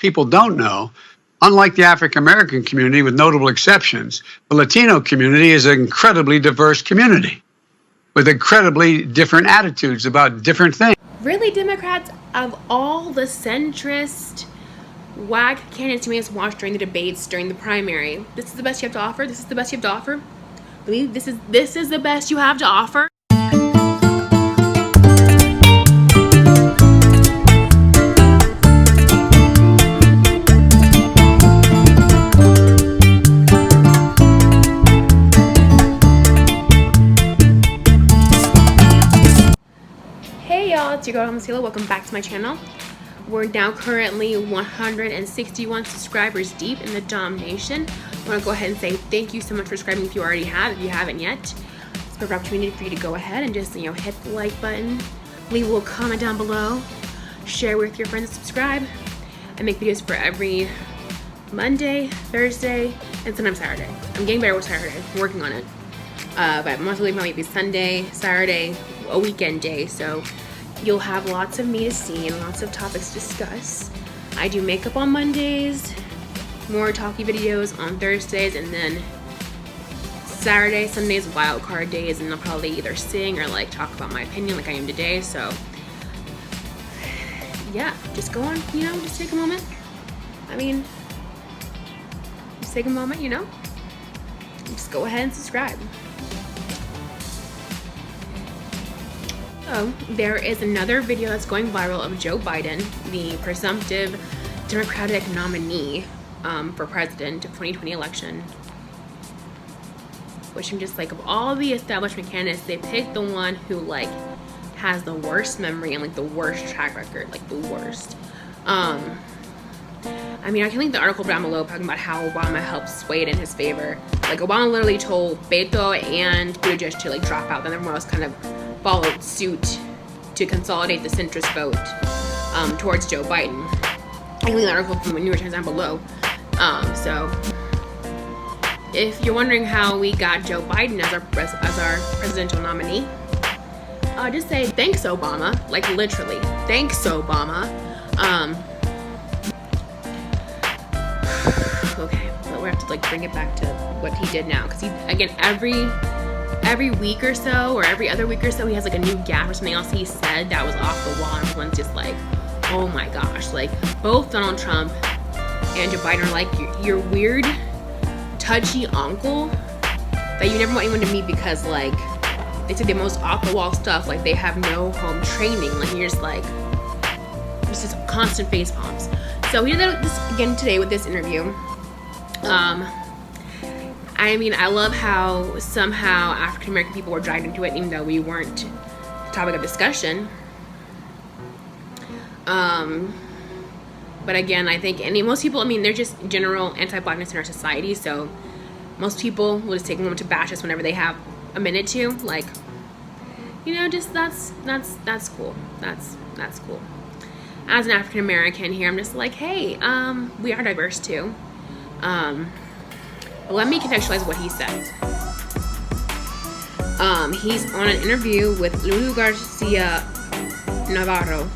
people don't know, unlike the African American community, with notable exceptions, the Latino community is an incredibly diverse community with incredibly different attitudes about different things. Really, Democrats, of all the centrist whack candidates you may have watched during the debates, during the primary, this is the best you have to offer? This is the best you have to offer? Believe this is the best you have to offer? Hey y'all, it's your girl Masila. Welcome back to my channel. We're now currently 161 subscribers deep in the Dom Nation. I want to go ahead and say thank you so much for subscribing if you already have. If you haven't yet, it's a perfect opportunity for you to go ahead and just, hit the like button, leave a little comment down below, share with your friends, subscribe. I make videos for every Monday, Thursday, and sometimes Saturday. I'm getting better with Saturday. I'm working on it. But mostly probably be Sunday, Saturday, a weekend day. So you'll have lots of me to see and lots of topics to discuss. I do makeup on Mondays, more talky videos on Thursdays, and then Saturday, Sundays, wild card days, and I'll probably either sing or talk about my opinion like I am today. So yeah, just go on, just take a moment. Just take a moment, just go ahead and subscribe. So there is another video that's going viral of Joe Biden, the presumptive Democratic nominee for president of 2020 election. Which I'm just of all the establishment candidates, they picked the one who has the worst memory and the worst track record, the worst. I can link the article down below talking about how Obama helped sway it in his favor. Obama literally told Beto and Buttigieg to drop out, then everyone else kind of followed suit to consolidate the centrist vote towards Joe Biden. I can link the article from the New York Times down below. So if you're wondering how we got Joe Biden as our presidential nominee, just say thanks Obama, literally, thanks Obama. Okay, but we have to bring it back to what he did now, because he, again, every week or so, or every other week or so, he has a new gaffe or something else he said that was off the wall, and everyone's just oh my gosh, both Donald Trump and Joe Biden are your weird, touchy uncle that you never want anyone to meet because they say the most off the wall stuff, they have no home training, you're just constant face palms. So he did this again today with this interview. I love how somehow African American people were dragged into it, even though we weren't the topic of discussion. But again, I think, most people, they're just general anti-blackness in our society, so most people will just take a moment to bash us whenever they have a minute to, just that's cool. That's cool. As an African American here, I'm just hey, we are diverse too. But let me contextualize what he says. He's on an interview with Lulu Garcia Navarro,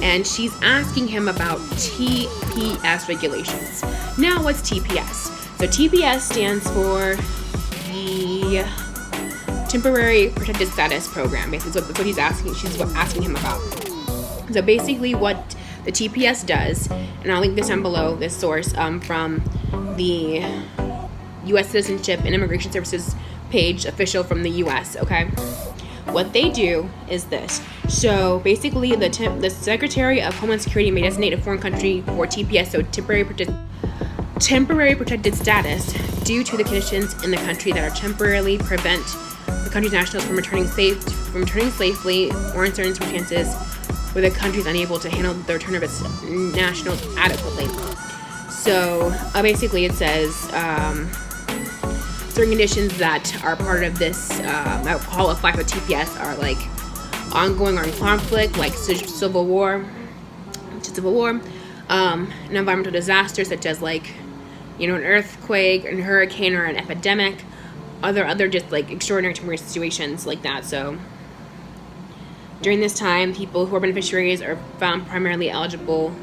and she's asking him about TPS regulations. Now, what's TPS? So TPS stands for the Temporary Protected Status Program. Basically, that's what he's asking. She's asking him about. So basically, what the TPS does, and I'll link this down below, this source from the U.S. Citizenship and Immigration Services page, official from the U.S., okay? What they do is this. So basically, the Secretary of Homeland Security may designate a foreign country for TPS, so temporary protected status, due to the conditions in the country that are temporarily prevent the country's nationals from returning safely, or in certain circumstances where the country is unable to handle the return of its nationals adequately. So basically, it says certain conditions that are part of this that qualify for TPS are ongoing armed conflict, civil war, an environmental disaster such as an earthquake, a hurricane, or an epidemic, other just extraordinary temporary situations like that. So during this time, people who are beneficiaries are found primarily eligible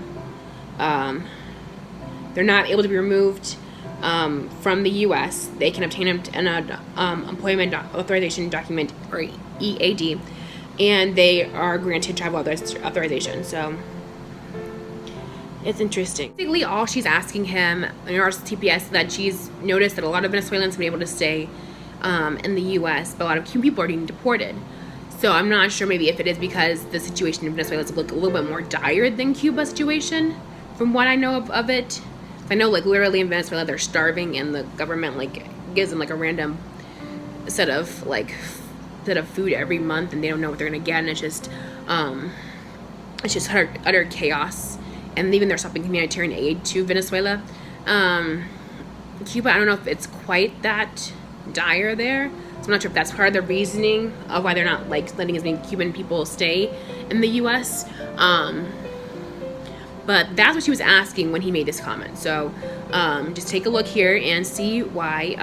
they're not able to be removed from the U.S. They can obtain an employment authorization document, or EAD, and they are granted travel authorization. So it's interesting. Basically, all she's asking him in regards to TPS, that she's noticed that a lot of Venezuelans have been able to stay in the U.S., but a lot of Cuban people are being deported. So I'm not sure, maybe if it is because the situation in Venezuela is a little bit more dire than Cuba's situation, from what I know of it. I know, like, literally in Venezuela they're starving, and the government like gives them like a random set of food every month, and they don't know what they're gonna get, and it's just utter chaos. And even they're stopping humanitarian aid to Venezuela. Cuba, I don't know if it's quite that dire there, so I'm not sure if that's part of the reasoning of why they're not like letting as many Cuban people stay in the U.S. But that's what she was asking when he made this comment. So just take a look here and see why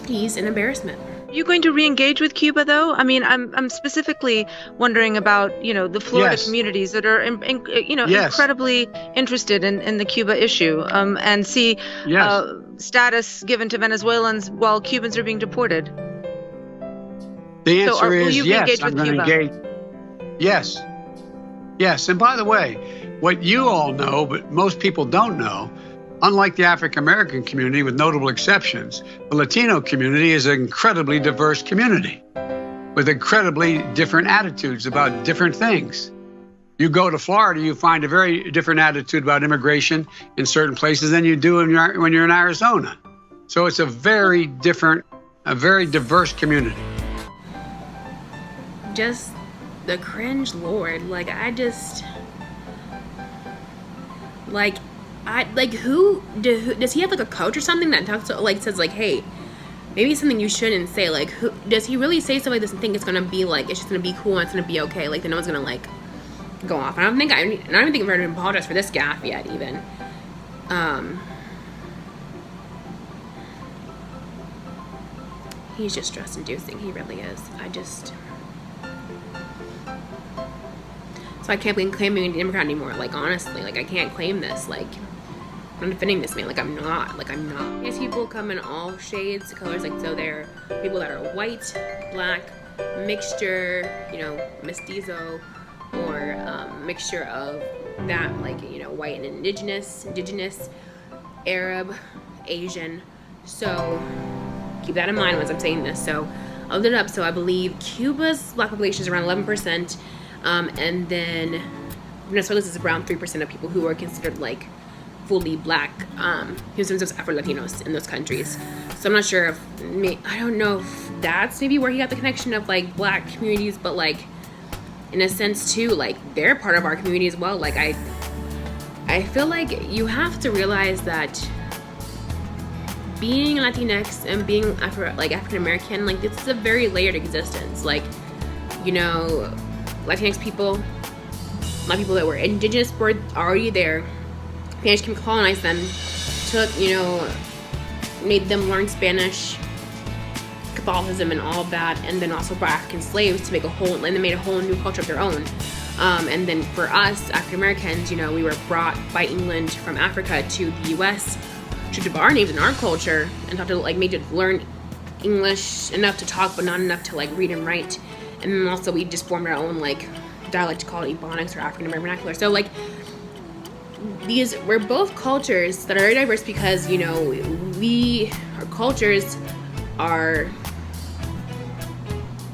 he's an embarrassment. Are you going to re-engage with Cuba, though? I mean, I'm specifically wondering about, you know, the Florida communities that are, incredibly interested in the Cuba issue, and see status given to Venezuelans while Cubans are being deported. The answer is yes. I'm going to engage. Yes. Yes. And by the way, what you all know, but most people don't know, unlike the African American community, with notable exceptions, the Latino community is an incredibly diverse community with incredibly different attitudes about different things. You go to Florida, you find a very different attitude about immigration in certain places than you do when you're in Arizona. So it's a very diverse community. Just the cringe lord. Who does he have, like, a coach or something that talks to, like, says, like, hey, maybe something you shouldn't say? Like, who does he really say stuff like this and think it's gonna be like, it's just gonna be cool and it's gonna be okay, like, then no one's gonna like go off? I don't even think I've heard him apologize for this gaffe yet, even. He's just stress-inducing. He really is. So I can't claim being a Democrat anymore. Like, honestly, like, I can't claim this. Like, I'm defending this man. Like, I'm not. These people come in all shades, colors. Like, so they're people that are white, black, mixture, you know, mestizo, or mixture of that, like, you know, white and indigenous, Arab, Asian. So keep that in mind as I'm saying this. So I looked it up. So I believe Cuba's black population is around 11%. And then Venezuela is around 3% of people who are considered like fully black, themselves Afro-Latinos in those countries. So I'm not sure if, I don't know if that's maybe where he got the connection of like black communities, but like in a sense too, like they're part of our community as well. Like I feel like you have to realize that being Latinx and being African American, like this is a very layered existence. Like, you know, Latinx people, a lot of people that were indigenous were already there. Spanish came, colonized them, made them learn Spanish, Catholicism, and all of that, and then also brought African slaves to and they made a whole new culture of their own. And then for us, African Americans, you know, we were brought by England from Africa to the U.S. to develop our names and our culture, and taught to made to learn English enough to talk, but not enough to read and write. And then also we just formed our own dialect called Ebonics or African American vernacular. So we're both cultures that are very diverse because, you know, our cultures are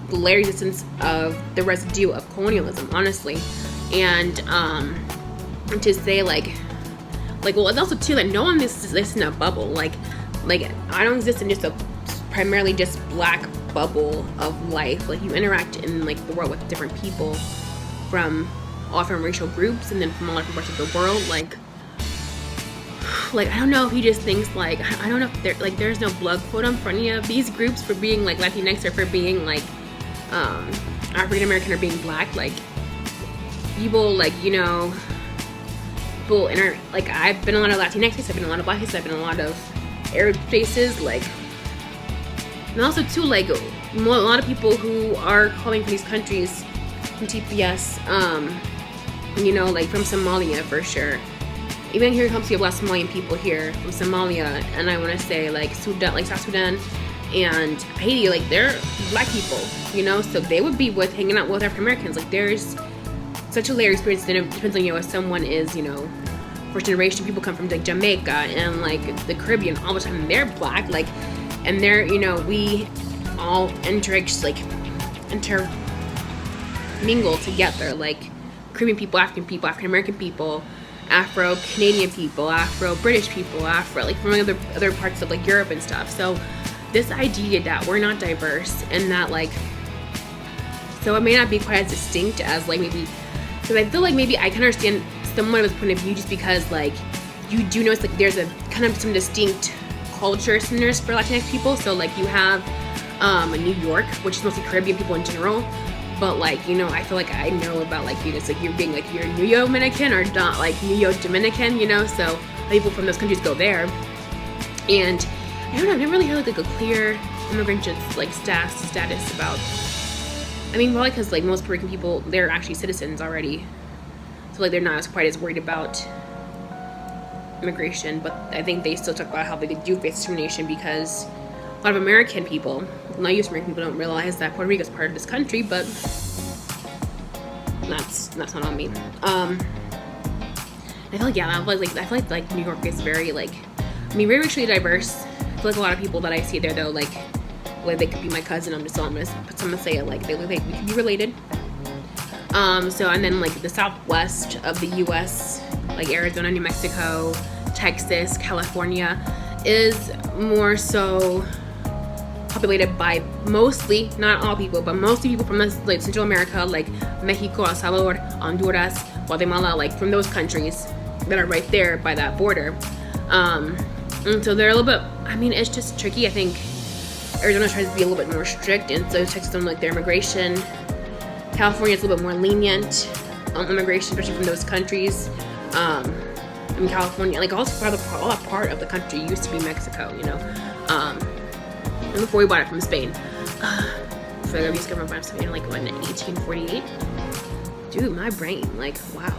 the layered existence of the residue of colonialism, honestly. And to say well, it's also too that no one exists in a bubble. Like I don't exist in just a primarily just black bubble of life. Like, you interact in the world with different people from all different racial groups and then from all different parts of the world. Like I don't know if he just thinks I don't know if there's no blood quota for any of these groups for being Latinx or for being African American or being black. People people I've been in a lot of Latinx places, I've been in a lot of black places, I've been in a lot of Arab places, and also too a lot of people who are calling from these countries from TPS, from Somalia for sure, even here comes to a lot of Somalian people here from Somalia, and I want to say like Sudan, like South Sudan and Haiti, like they're black people, you know, so they would be with hanging out with African Americans. Like there's such a layered experience, and it depends on, you know, if someone is, you know, first generation people come from like Jamaica and like the Caribbean all the time, and they're black, like, and they're, you know, we all intermingle together, like Caribbean people, African American people, Afro-Canadian people, Afro-British people, like from other parts of like Europe and stuff. So this idea that we're not diverse and that like, so it may not be quite as distinct as like maybe, because I feel like maybe I can understand someone of his point of view just because like you do notice like there's a kind of some distinct culture centers for Latinx people. So like you have New York, which is mostly Caribbean people in general. But like, you know, I feel like I know about like you just like you being like you're New Dominican or not like New Dominican, you know, so people from those countries go there. And I don't know, I've never really heard like a clear immigrant like status about, I mean, probably because like most Puerto Rican people, they're actually citizens already, so like they're not quite as worried about immigration. But I think they still talk about how they do face discrimination because a lot of American people, not U.S. American people, don't realize that Puerto Rico is part of this country, but that's not on me. I feel like, yeah, I feel like New York is very like, I mean, very racially diverse. I feel like a lot of people that I see there though, like they could be my cousin. I'm gonna say it like we could be related. So and then like the southwest of the U.S., like Arizona, New Mexico, Texas, California, is more so populated by mostly, not all people, but mostly people from like Central America, like Mexico, El Salvador, Honduras, Guatemala, like from those countries that are right there by that border. And so they're a little bit, I mean, it's just tricky. I think Arizona tries to be a little bit more strict, and so checks on like their immigration. California is a little bit more lenient on immigration, especially from those countries. I mean, California, like all that part of the country used to be Mexico, you know. And before we bought it from Spain, so we used to come from Spain like what, in 1848. Dude, my brain, like wow.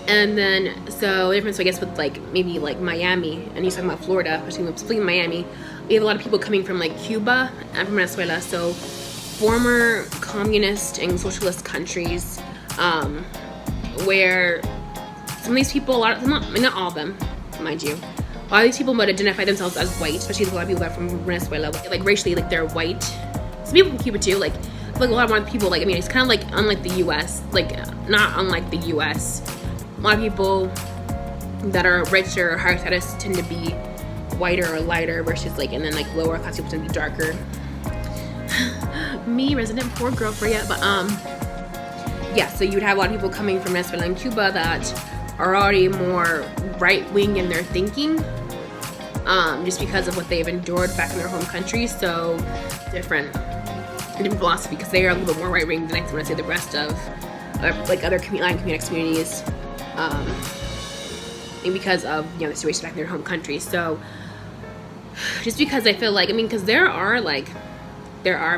And then so the difference, I guess, with like maybe like Miami, and he's talking about Florida, especially Miami, we have a lot of people coming from like Cuba and from Venezuela, so former communist and socialist countries, where some of these people, not all of them, mind you, a lot of these people would identify themselves as white, especially a lot of people that are from Venezuela, like racially, like they're white. Some people from Cuba too, like a lot of people, like, I mean, it's kind of like unlike the U.S., like not unlike the U.S. A lot of people that are richer or higher status tend to be whiter or lighter versus like, and then like lower class people tend to be darker. Me, resident poor girl for ya, but yeah, so you'd have a lot of people coming from Venezuela and Cuba that are already more right-wing in their thinking, just because of what they've endured back in their home country. So different philosophy, because they are a little bit more right-wing than I want to say the rest of like other Latinx communities, and because of, you know, the situation back in their home country. So just because I feel like, I mean, because there are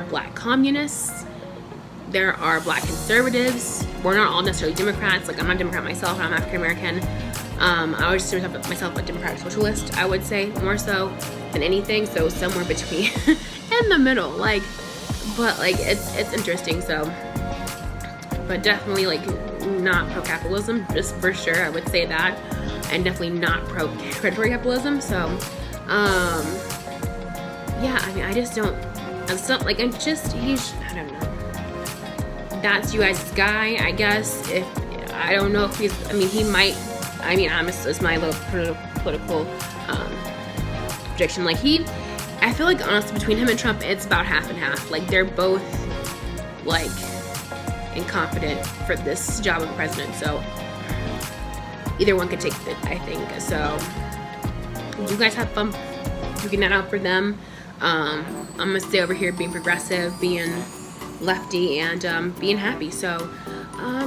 black communists, there are black conservatives. We're not all necessarily Democrats. Like, I'm not a Democrat myself, I'm African American. I would consider myself a Democratic socialist, I would say, more so than anything. So somewhere between, in the middle, like, but like it's interesting. So, but definitely like not pro-capitalism, just for sure, I would say that, and definitely not pro-predatory capitalism. So, yeah, I mean, I just don't. Like, I don't know. That's you guys' guy, I guess. If I don't know if he's, I mean, he might. I mean, it's my little political prediction. Like I feel like honestly between him and Trump, it's about half and half. Like they're both like incompetent for this job of president. So either one could take it, I think. So you guys have fun figuring that out for them. I'm gonna stay over here being progressive, being lefty, and being happy. So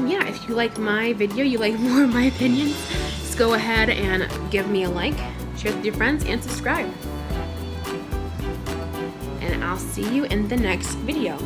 yeah, if you like my video, you like more of my opinions, just go ahead and give me a like, share it with your friends, and subscribe. And I'll see you in the next video.